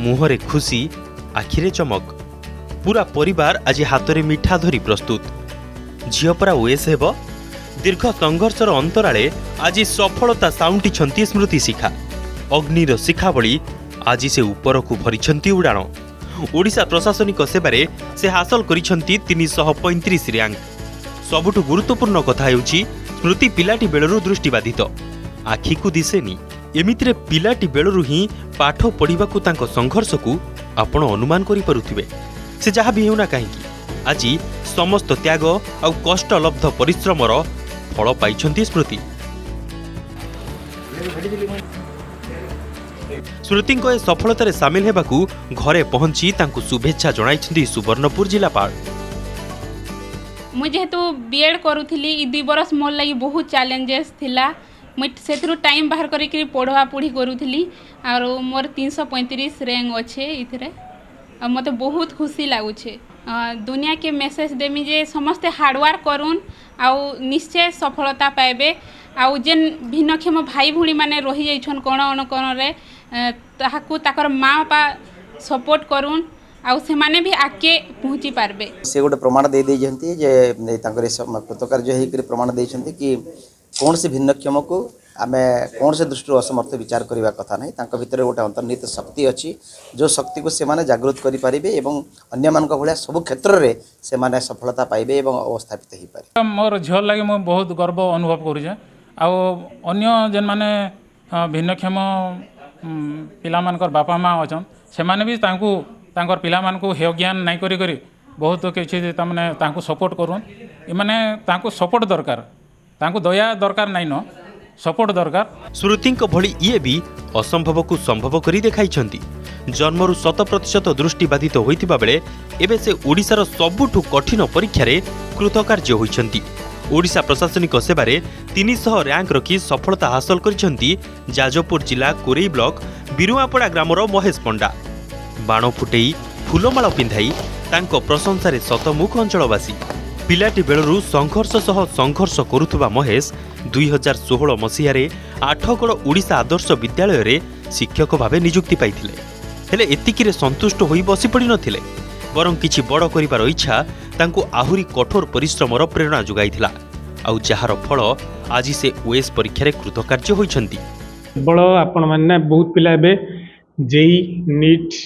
मुहरे खुशी आखिरे चमक पूरा परिवार आज हाथ में मिठा धरी प्रस्तुत झीपरा ओएस हेब दीर्घ संघर्षर अंतराले आज सफलता साउंटी स्मृति शिखा अग्निर शिखा भली आज से ऊपर को भरी उड़ाण ओडिशा प्रशासनिक सेवारे से हासिल करिसेंती 335 रैंक सबुठु गुरुत्वपूर्ण कथा हेउची स्मृति पिलाटी बेलरू दृष्टिबाधित आखि को दिसेनी एमितिरे पिलाटी बेलरू ही पाठ पढ़िबाकू तांको संघर्ष को आपण अनुमान करि परुथिबे से जहाँ भी हेउना काहेकि आज समस्त त्याग आउ कष्टलब्ध परिश्रमर फल पाइछंती स्मृति स्मृतिंको सफलतार सामिल हेबाकू घरे पहुंची तांकू शुभेच्छा जणाइछंती सुवर्णपुर जिलापाल मुझे जेहेतु बीएड करूथली 2 बरस मोर लगी बहुत चैलेंजेस थिला मुझे से टाइम बाहर करी पढ़ा पढ़ी करूथली और मोर 335 रैंक अच्छे इथरे मते बहुत खुशी लगुचे दुनिया के मेसेज देमी जे समस्ते हार्डवर्क करूँ आउ निश्चय सफलता पाइबे आउ जेन भिन्नक्षम भाई भूणी माने रही जाइछन कोण अणकोण रे ताहाकू ताकर माँ बापा सपोर्ट करूँ आउ से माने भी आगे पहुँची पारबे से गोटे प्रमाण दे दे जंती जे तांकर कृतकार्य हेकरी प्रमाण दे छंती कि कौन से भिन्नक्षम को आमे कौन से दृष्टि असमर्थ विचार करबा कथा नहीं तांको भितर गोटे अंतर्निहित शक्ति अछि जो शक्ति को से माने जागृत करि पारिबे एवं अन्य मानक भलिया सब क्षेत्र रे से माने सफलता पाइबे एवं अवस्थापित हि पारे मोर झियर लागि म बहुत गर्व अनुभव करू जे आ अन्य जेन माने भिन्नक्षम पिला मानकर बापा माँ अछन से माने भी तांको तांकर पिला मानको हेय ज्ञान नाही करी करी बहुत किछि तमने तांको सपोर्ट करूँ ए माने तांको सपोर्ट दरकार तांको दया दरकार नाही न सपोर्ट दरकार श्रुतिंक भली ये भी असंभव को संभव करी देखाइछंती जन्मरु 100% दृष्टिबाधित होइतिबा बेले एबे से ओडिशार सबुठु कठिन परीक्षा रे कृतकार्य होइछंती ओडिशा प्रशासनिक सेवारे 300 रैंक रखी सफलता हासिल करिछंती जाजपुर जिला कोरेई ब्लॉक बिरुआपड़ा ग्रामर महेश पंडा बाण फुटेई फूलमाଳ पिंधाई तांको प्रशंसा रे शतमुख अंचलवासी पिलाटी बेलरू संघर्ष करुथुबा महेश 2016 मसीह 8गड़ ओडिशा आदर्श विद्यालय रे शिक्षक भावे नियुक्ति पाइथिले हेले एतिकिरे संतुष्ट होई बसी पड़ी नथिले बरं किछि बड़ करिबार इच्छा तांको आहुरी कठोर परिश्रमर प्रेरणा जुगाइथिला आउ जहार फल आज से ओएस परीक्षा रे कृतकार्य होइछंती बड़ आपण माने बहुत पिला एबे जेई नीट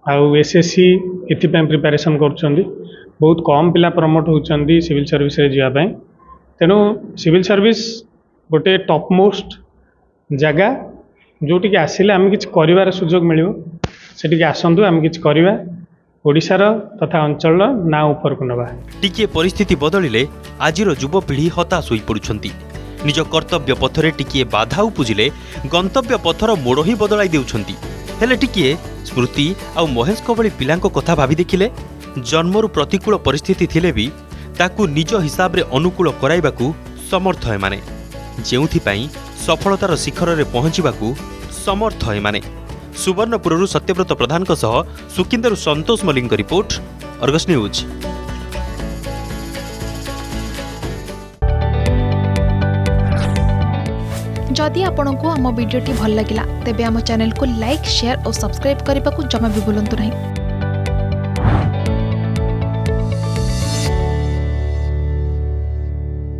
आउ एसएससी एथिपय प्रिपरेशन करछंदी बहुत कम पिला प्रमोट होचंदी सिविल सर्विस रे जिया पय तेनो सिविल सर्विस गोटे टॉप मोस्ट जगह जोटी के आसिले आम किछ करिवार सुजोग मिलियो सेठी के आसंतु आम किछ करिवा ओडिशार तथा अंचल ना ऊपर को नबा टिके परिस्थिति बदलिले आजिर युवपीढ़ी हताश होई पड़ुछंती निज कर्तव्य पथरे टिके बाधा उपुजिले गंतव्य पथर मोड़ ही बदलाई देउछंती हेले टिके स्मृति आउ महेश भली पिलांको कथा भाबी देखिले जन्मरु प्रतिकूल परिस्थिति थिले भी ताकू निज हिसाब रे अनुकूल कराइबाकू समर्थ है माने जेउथि पई सफलतार शिखर रे पहुंचीबाकू समर्थ है माने सुवर्णपुरु सत्यव्रत प्रधान सह सुकिंदरु संतोष मलिंग रिपोर्ट अर्गस न्यूज। जदि आपंक आम भिडी भल लगा तेब आम चैनल को लाइक शेयर और सब्सक्राइब करने को जमा भी भूलु नहीं।